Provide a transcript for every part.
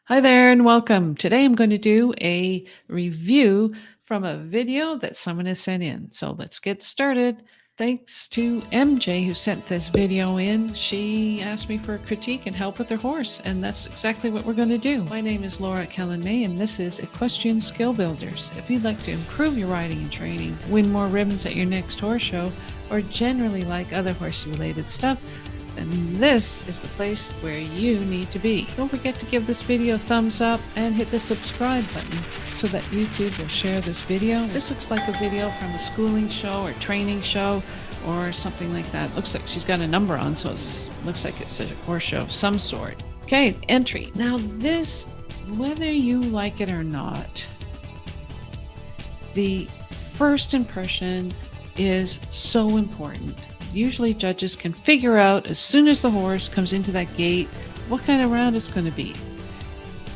Hi there and welcome. Today I'm going to do a review from a video that someone has sent in. So let's get started. Thanks to MJ who sent this video in. She asked me for a critique and help with her horse, and that's exactly what we're going to do. My name is Laura Kelland-May, and this is Equestrian Skill Builders. If you'd like to improve your riding and training, win more ribbons at your next horse show, or generally like other horse-related stuff, then this is the place where you need to be. Don't forget to give this video a thumbs up and hit the subscribe button so that YouTube will share this video. This looks like a video from a schooling show or training show or something like that. Looks like she's got a number on, so it looks like it's a horse show of some sort. Okay, entry. Now this, whether you like it or not, the first impression is so important. Usually judges can figure out as soon as the horse comes into that gate what kind of round it's going to be.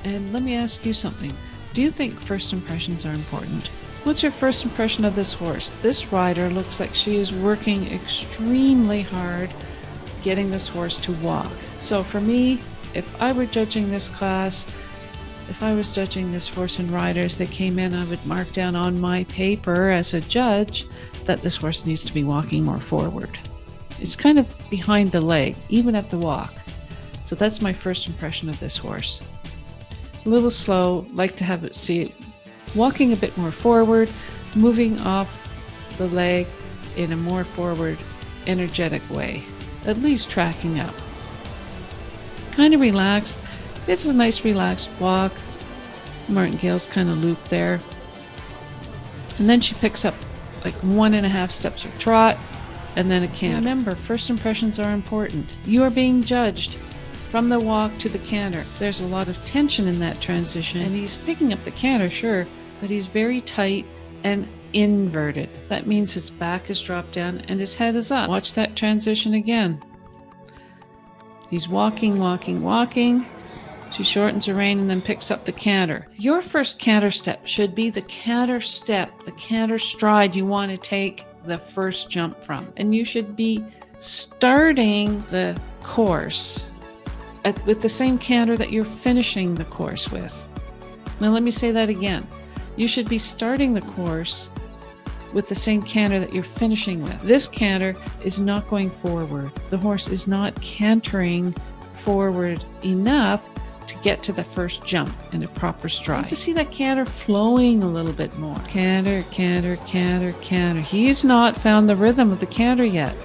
And let me ask you something. Do you think first impressions are important? What's your first impression of this horse? This rider looks like she is working extremely hard getting this horse to walk. So for me, if I were judging this class, if I was judging this horse and riders that came in, I would mark down on my paper as a judge that this horse needs to be walking more forward. It's kind of behind the leg, even at the walk. So that's my first impression of this horse. A little slow, like to have it see it walking a bit more forward, moving off the leg in a more forward, energetic way, at least tracking up. Kind of relaxed. It's a nice relaxed walk. Martingale's kind of looped there. And then she picks up like 1.5 steps of trot, and then a canter. Remember, first impressions are important. You are being judged from the walk to the canter. There's a lot of tension in that transition, and he's picking up the canter, sure, but he's very tight and inverted. That means his back is dropped down and his head is up. Watch that transition again. He's walking, walking, walking. She shortens her rein and then picks up the canter. Your first canter step should be the canter step, the canter stride you want to take the first jump from. And you should be starting the course with the same canter that you're finishing the course with. Now let me say that again. You should be starting the course with the same canter that you're finishing with. This canter is not going forward. The horse is not cantering forward enough to get to the first jump in a proper stride. To see that canter flowing a little bit more. Canter, canter, canter, canter. He's not found the rhythm of the canter yet.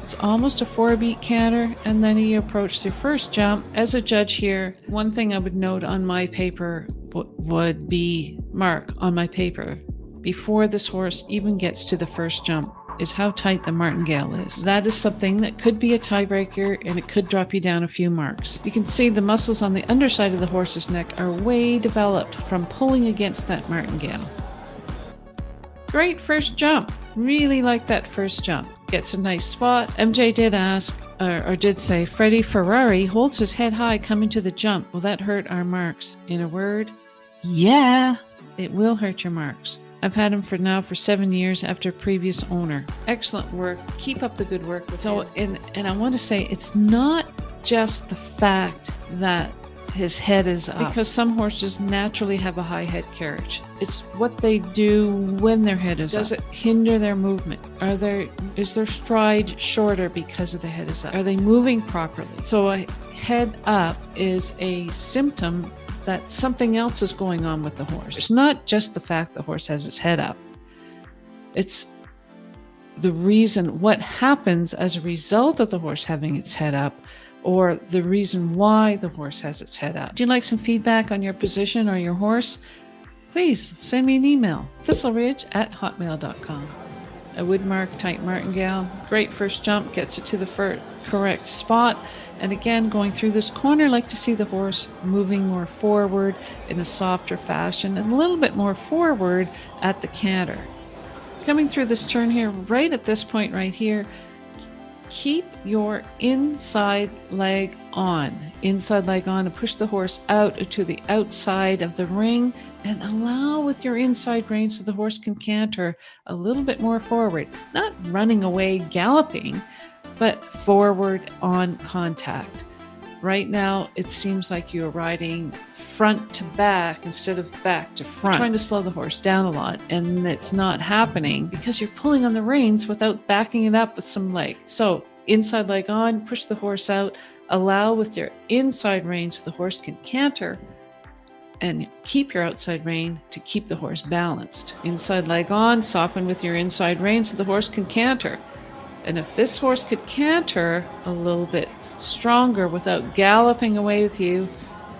It's almost a 4-beat canter, and then he approached the first jump. As a judge here, one thing I would note on my paper would be mark on my paper before this horse even gets to the first jump is how tight the martingale is. That is something that could be a tiebreaker, and it could drop you down a few marks. You can see the muscles on the underside of the horse's neck are way developed from pulling against that martingale. Great first jump. Really like that first jump. Gets a nice spot. MJ did ask, or did say, Freddie Ferrari holds his head high coming to the jump. Will that hurt our marks? In a word, yeah, it will hurt your marks. I've had him for 7 years after previous owner. Excellent work. Keep up the good work. So, and I want to say, it's not just the fact that his head is up, because some horses naturally have a high head carriage. It's what they do when their head is up. Does it hinder their movement? Is their stride shorter because of the head is up? Are they moving properly? So a head up is a symptom that something else is going on with the horse. It's not just the fact the horse has its head up. It's the reason, what happens as a result of the horse having its head up, or the reason why the horse has its head up. If you'd like some feedback on your position or your horse, please send me an email, thistleridge@hotmail.com. A wood mark tight martingale, great first jump, gets it to the correct spot. And again, going through this corner, I like to see the horse moving more forward in a softer fashion and a little bit more forward at the canter. Coming through this turn here, right at this point right here, keep your inside leg on, and push the horse out to the outside of the ring and allow with your inside rein so the horse can canter a little bit more forward, not running away galloping, but forward on contact. Right now, it seems like you're riding front to back instead of back to front. You're trying to slow the horse down a lot, and it's not happening because you're pulling on the reins without backing it up with some leg. So inside leg on, push the horse out, allow with your inside rein so the horse can canter, and keep your outside rein to keep the horse balanced. Inside leg on, soften with your inside rein so the horse can canter. And if this horse could canter a little bit stronger without galloping away with you,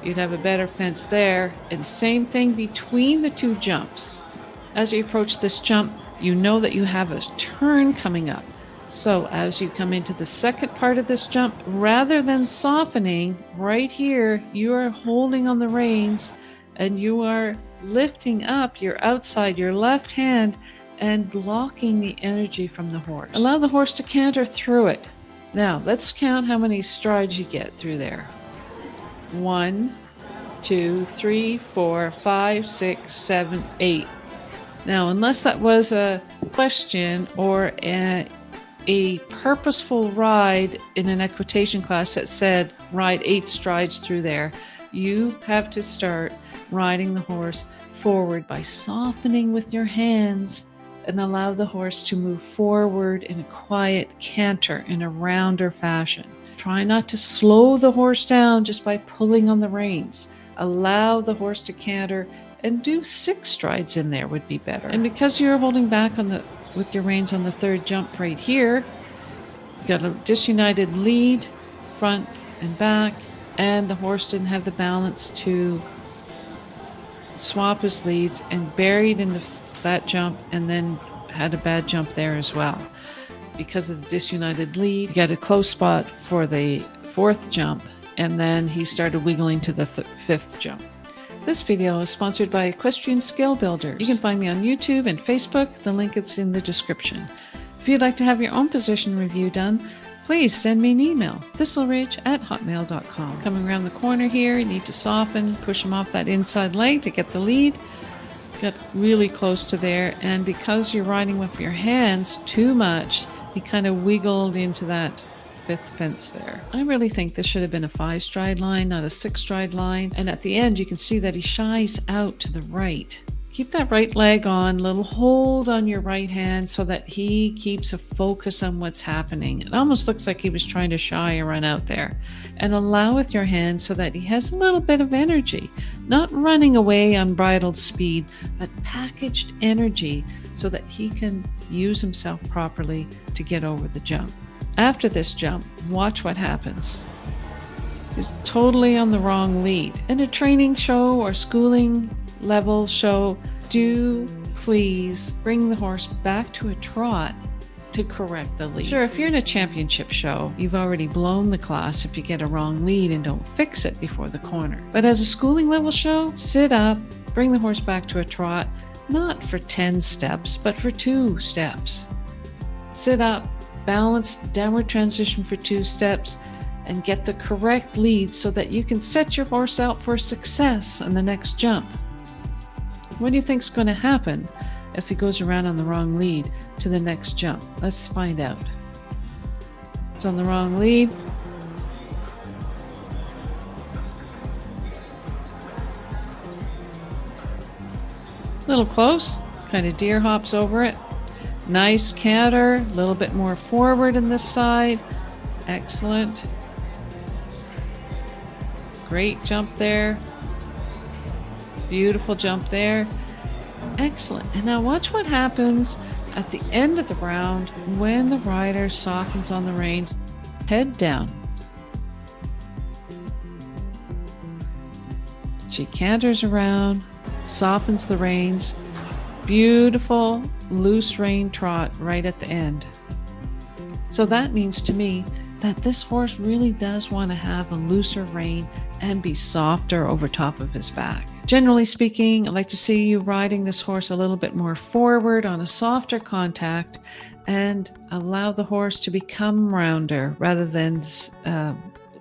you'd have a better fence there. And same thing between the two jumps. As you approach this jump, you know that you have a turn coming up. So as you come into the second part of this jump, rather than softening, right here, you are holding on the reins and you are lifting up your outside, your left hand, and blocking the energy from the horse. Allow the horse to canter through it. Now, let's count how many strides you get through there. 1, 2, 3, 4, 5, 6, 7, 8. Now, unless that was a question or a purposeful ride in an equitation class that said ride 8 strides through there, you have to start riding the horse forward by softening with your hands and allow the horse to move forward in a quiet canter in a rounder fashion. Try not to slow the horse down just by pulling on the reins. Allow the horse to canter and do 6 strides in there would be better. And because you're holding back with your reins on the third jump right here, you got a disunited lead, front and back, and the horse didn't have the balance to swap his leads and buried in that jump and then had a bad jump there as well. Because of the disunited lead, he got a close spot for the 4th jump, and then he started wiggling to the 5th jump. This video is sponsored by Equestrian Skill Builders. You can find me on YouTube and Facebook. The link is in the description. If you'd like to have your own position review done, please send me an email, thistleridge@hotmail.com. Coming around the corner here, you need to soften, push him off that inside leg to get the lead. Get really close to there, and because you're riding with your hands too much, he kind of wiggled into that 5th fence there. I really think this should have been a 5-stride line, not a 6-stride line. And at the end, you can see that he shies out to the right. Keep that right leg on, little hold on your right hand so that he keeps a focus on what's happening. It almost looks like he was trying to shy or run out there. And allow with your hand so that he has a little bit of energy, not running away unbridled speed, but packaged energy so that he can use himself properly to get over the jump. After this jump, watch what happens. He's totally on the wrong lead. In a training show or schooling level show, do please bring the horse back to a trot to correct the lead. Sure, if you're in a championship show, you've already blown the class if you get a wrong lead and don't fix it before the corner. But as a schooling level show, sit up, bring the horse back to a trot, not for 10 steps, but for 2 steps. Sit up, balance, downward transition for 2 steps, and get the correct lead so that you can set your horse out for success in the next jump. What do you think is going to happen if he goes around on the wrong lead to the next jump? Let's find out. It's on the wrong lead. Little close, kind of deer hops over it. Nice canter, a little bit more forward in this side. Excellent. Great jump there. Beautiful jump there. Excellent. And now watch what happens at the end of the round when the rider softens on the reins, head down. She canters around, softens the reins. Beautiful loose rein trot right at the end. So that means to me that this horse really does want to have a looser rein and be softer over top of his back. Generally speaking, I like to see you riding this horse a little bit more forward on a softer contact and allow the horse to become rounder rather than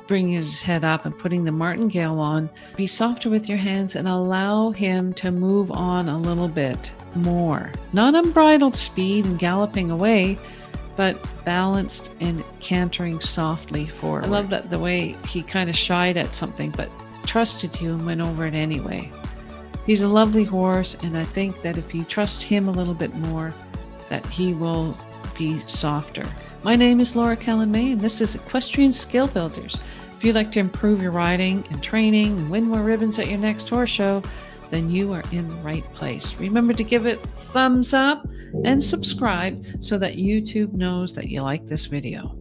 bringing his head up and putting the martingale on. Be softer with your hands and allow him to move on a little bit more. Not unbridled speed and galloping away, but balanced and cantering softly forward. I love that the way he kind of shied at something, but trusted you and went over it anyway. He's a lovely horse, and I think that if you trust him a little bit more, that he will be softer. My name is Laura Kelland-May, and this is Equestrian Skill Builders. If you'd like to improve your riding and training and win more ribbons at your next horse show, then you are in the right place. Remember to give it a thumbs up and subscribe so that YouTube knows that you like this video.